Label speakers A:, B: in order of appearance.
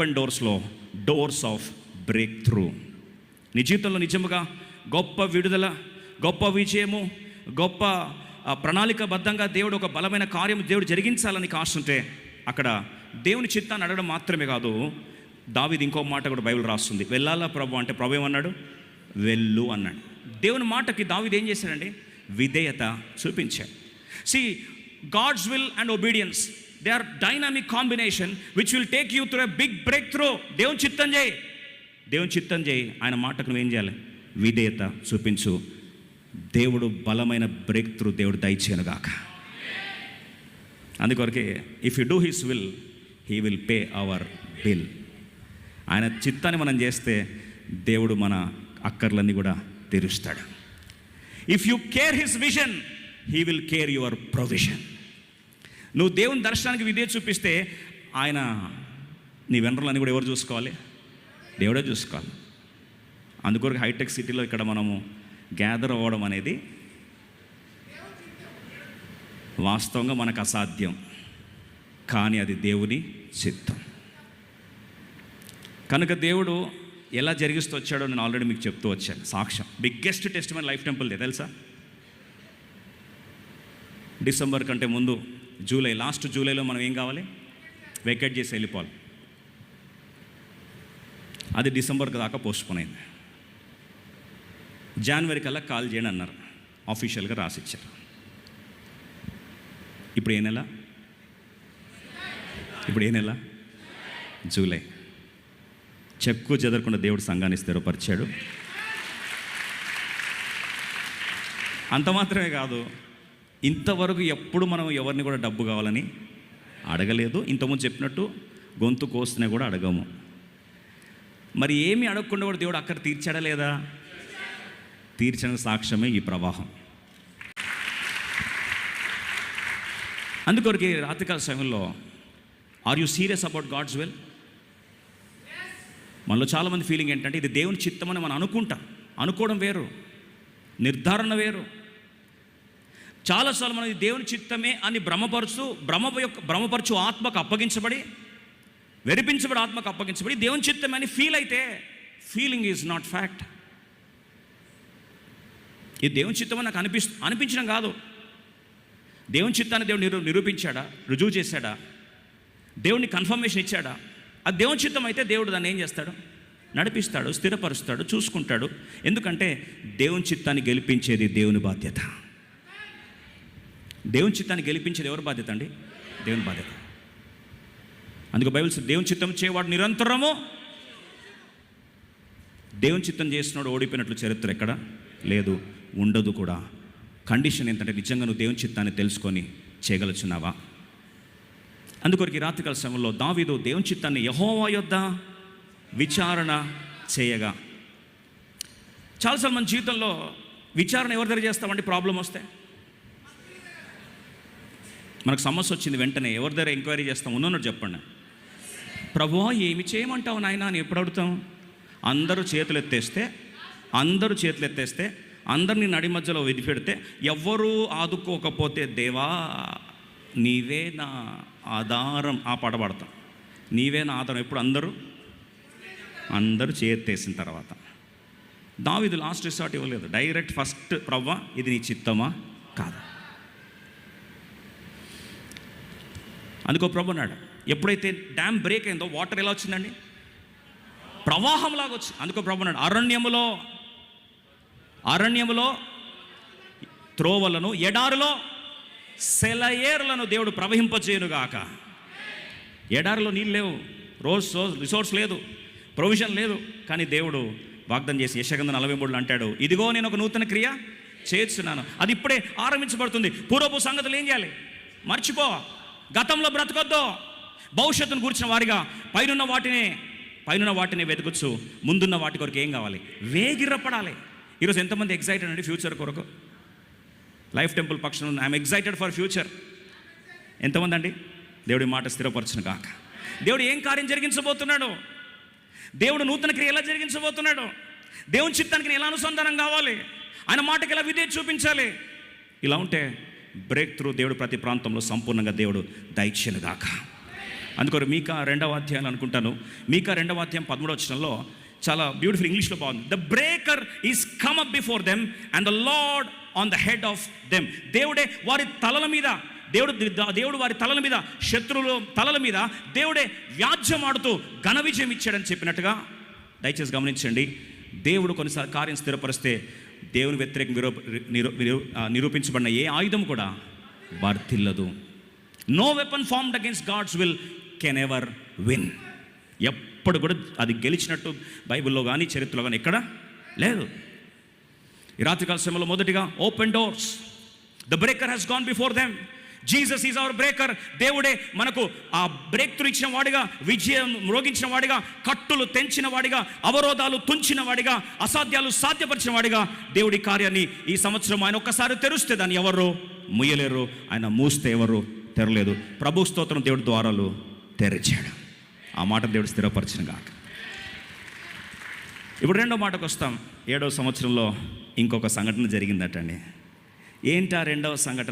A: Open డోర్స్లో doors of break through. నీ జీవితంలో నిజముగా గొప్ప విడుదల, గొప్ప విజయము, గొప్ప ప్రణాళికబద్ధంగా దేవుడు ఒక బలమైన కార్యం దేవుడు జరిగించాలని ఆశ ఉంటే అక్కడ దేవుని చిత్తాన్ని అడగడం మాత్రమే కాదు. దావీదు ఇంకో మాట కూడా బైబిల్ రాస్తుంది, వెళ్ళాలా ప్రభు అంటే ప్రభు ఏమన్నాడు? వెళ్ళు అన్నాడు. దేవుని మాటకి దావీదు ఏం చేశాడండి? విధేయత చూపించాడు. See, God's will and obedience, they are dynamic combination which will take you through a big breakthrough. దేవుని చిత్తం చేయి, దేవుని చిత్తం చేయి, ఆయన మాటకు నువ్వేం చేయాలి? విధేయత చూపించు. దేవుడు బలమైన బ్రేక్ త్రూ దేవుడు దయచేయనుగాక. అందుకొరకే if you do his will, he will pay our bill. ఆయన చిత్తాన్ని మనం చేస్తే దేవుడు మన అక్కర్లన్నీ కూడా తీరుస్తాడు. If you care his vision, he will care your provision. నువ్వు దేవుని దర్శనానికి విధేయత చూపిస్తే ఆయన నీ వనరులన్నీ కూడా ఎవరు చూసుకోవాలి? దేవుడే చూసుకోవాలి. అందుకొరకు హైటెక్ సిటీలో ఇక్కడ మనము గ్యాదర్ అవ్వడం అనేది వాస్తవంగా మనకు అసాధ్యం, కానీ అది దేవుని చిత్తం. కనుక దేవుడు ఎలా జరిగిస్తూ వచ్చాడో నేను ఆల్రెడీ మీకు చెప్తూ వచ్చాను. సాక్ష్యం, బిగ్గెస్ట్ టెస్టిమనీ లైఫ్ టెంపుల్దే తెలుసా? డిసెంబర్ కంటే ముందు లాస్ట్ జూలైలో మనం ఏం కావాలి? వెకేట్ చేసి వెళ్ళిపోవాలి. అది డిసెంబర్కి దాకా పోస్ట్పోన్ అయింది. జనవరి కల్లా కాల్ చేయండి అన్నారు, ఆఫీషియల్గా రాసిచ్చారు. ఇప్పుడు ఏ నెల? జూలై. చెక్కు చెదరకుండా దేవుడు సంఘాన్ని స్థిరపరిచాడు. అంత మాత్రమే కాదు, ఇంతవరకు ఎప్పుడు మనం ఎవరిని కూడా డబ్బు కావాలని అడగలేదు. ఇంతకుముందు చెప్పినట్టు గొంతు కోస్తున్నా కూడా అడగము. మరి ఏమీ అడగకుండా కూడా దేవుడు అక్కడ తీర్చాడా లేదా? తీర్చిన సాక్ష్యమే ఈ ప్రవాహం. అందుకొరకు రాత్రికాల సమయంలో are you serious about God's will? మనలో చాలామంది ఫీలింగ్ ఏంటంటే ఇది దేవుని చిత్తమని మనం అనుకోవడం వేరు, నిర్ధారణ వేరు. చాలాసార్లు మనం ఇది దేవుని చిత్తమే అని భ్రమపరచు ఆత్మకు అప్పగించబడి, వెరిపించబడి ఆత్మకు అప్పగించబడి దేవుని చిత్తమే అని ఫీల్ అయితే, ఫీలింగ్ ఈజ్ నాట్ ఫ్యాక్ట్. ఇది దేవుని చిత్తమని నాకు అనిపించడం కాదు. దేవుని చిత్తాన్ని దేవుడు నిరూపించాడా? రుజువు చేశాడా? దేవుడిని కన్ఫర్మేషన్ ఇచ్చాడా? అది దేవుని చిత్తం అయితే దేవుడు దాన్ని ఏం చేస్తాడు? నడిపిస్తాడు, స్థిరపరుస్తాడు, చూసుకుంటాడు. ఎందుకంటే దేవుని చిత్తాన్ని గెలిపించేది దేవుని బాధ్యత. దేవుని చిత్తాన్ని గెలిపించేది ఎవరి బాధ్యత అండి? దేవుని బాధ్యత. అందుకే బైబిల్ దేవుని చిత్తం చేయవాడు నిరంతరము. దేవుని చిత్తం చేసినాడు ఓడిపోయినట్లు చరిత్ర ఎక్కడ లేదు, ఉండదు కూడా. కండిషన్ ఏంటంటే నిజంగా నువ్వు దేవుని చిత్తాన్ని తెలుసుకొని చేయగలుగుతున్నావా? అందుకొరకు ఈ రాత్రికాల సమయంలో దావీదు దేవుని చిత్తాన్ని యెహోవా యొద్ద విచారణ చేయగా. చాలాసార్లు మన జీవితంలో విచారణ ఎవరి దగ్గర చేస్తామండి? ప్రాబ్లం వస్తే, మనకు సమస్య వచ్చింది, వెంటనే ఎవరి దగ్గర ఎంక్వైరీ చేస్తాం? ఉన్నట్టు చెప్పండి. ప్రభువా ఏమి చేయమంటావు నాయనా అని ఎప్పుడు అడుగుతాం? అందరూ చేతులు ఎత్తేస్తే అందరినీ నడి మధ్యలో విడిపెడితే ఎవ్వరూ ఆదుకోకపోతే దేవా నీవే నా ఆధారం, ఆ పాట పాడతాం. నీవే నా ఆధారం. ఎప్పుడు అందరూ చేత్తేసిన తర్వాత దావీదు లాస్ట్ రిసార్ట్ ఇవ్వలేదు, డైరెక్ట్ ఫస్ట్ ప్రవ్వా ఇది నీ చిత్తమా కాదా? అందుకో ప్రభు అన్నాడు, ఎప్పుడైతే డ్యామ్ బ్రేక్ అయిందో వాటర్ ఎలా వచ్చిందండి? ప్రవాహంలాగా వచ్చి. అందుకో ప్రభు అన్నాడు, అరణ్యములో త్రోవలను, ఎడారిలో సెలయేరులను దేవుడు ప్రవహింపచేయునుగాక. ఎడారిలో నీళ్ళు లేవు, రిసోర్స్ లేదు, ప్రొవిజన్ లేదు, కానీ దేవుడు వాగ్దానం చేసి యెషయా 43 అంటాడు, ఇదిగో నేను ఒక నూతన క్రియ చేస్తున్నాను, అది ఇప్పుడే ఆరంభించబడుతుంది. పూర్వపు సంగతులు ఏం చేయాలి? మర్చిపో, గతంలో బ్రతకొద్దు, భవిష్యత్తును కూర్చిన వారిగా పైనున్న వాటిని వెతుకుచ్చు, ముందున్న వాటి కొరకు ఏం కావాలి? వేగిరపడాలి. ఈరోజు ఎంతమంది ఎగ్జైటెడ్ అండి ఫ్యూచర్ కొరకు? లైఫ్ టెంపుల్ పక్షం ఐఎమ్ ఎగ్జైటెడ్ ఫర్ ఫ్యూచర్. ఎంతమంది అండి? దేవుడి మాట స్థిరపరచును కాక. దేవుడు ఏం కార్యం జరిగించబోతున్నాడు? దేవుడు నూతన క్రియ ఎలా జరిగించబోతున్నాడు? దేవుని చిత్తానికి ఎలా అనుసంధానం కావాలి? ఆయన మాటకి ఎలా విధేయత చూపించాలి? ఇలా ఉంటే బ్రేక్ త్రూ దేవుడు ప్రతి ప్రాంతంలో సంపూర్ణంగా దేవుడు దయచేయును గాక. అందుకొరకు మీకా 2వ అధ్యాయం అనుకుంటాను, మీకా 2వ అధ్యాయం 13వ వచనంలో చాలా బ్యూటిఫుల్ ఇంగ్లీష్లో బాగుంది. The breaker is come up before them and the lord on the head of them. దేవుడే వారి తలల మీద, దేవుడు వారి తలల మీద, శత్రువుల తలల మీద దేవుడే వ్యాజ్యం ఆడుతూ ఘన విజయం ఇచ్చాడని చెప్పినట్టుగా దయచేసి గమనించండి. దేవుడు కొన్నిసార్లు కార్యం స్థిరపరిస్తే దేవుని వ్యతిరేకంగా నిరూపించబడిన ఏ ఆయుధం కూడా వర్తిల్లదు. No weapon formed against God's will can ever win. ఎప్పుడు కూడా అది గెలిచినట్టు బైబిల్లో కానీ చరిత్రలో కానీ ఎక్కడ లేదు. ఈ రాత్రికాల సమయంలో మొదటిగా open doors. The breaker has gone before them. Jesus is our breaker. దేవుడే మనకు ఆ బ్రేక్ త్రూ ఇచ్చిన వాడిగా, విజయం మ్రోగించిన వాడిగా, కట్టులు తెంచిన వాడిగా, అవరోధాలు తుంచిన వాడిగా, అసాధ్యాలు సాధ్యపరిచిన వాడిగా దేవుడి కార్యాన్ని ఈ సంవత్సరం ఆయన ఒక్కసారి తెరిస్తే దాన్ని ఎవరు ముయ్యలేరు, ఆయన మూస్తే ఎవరు తెరలేదు. ప్రభు స్తోత్రం, దేవుడి ద్వారాలు తెరిచాడు. ఆ మాట దేవుడు స్థిరపరిచిన గాక. ఇప్పుడు 2వ మాటకు వస్తాం. 7వ సంవత్సరంలో ఇంకొక సంఘటన జరిగిందటండి. ఏంటి ఆ 2వ సంఘటన?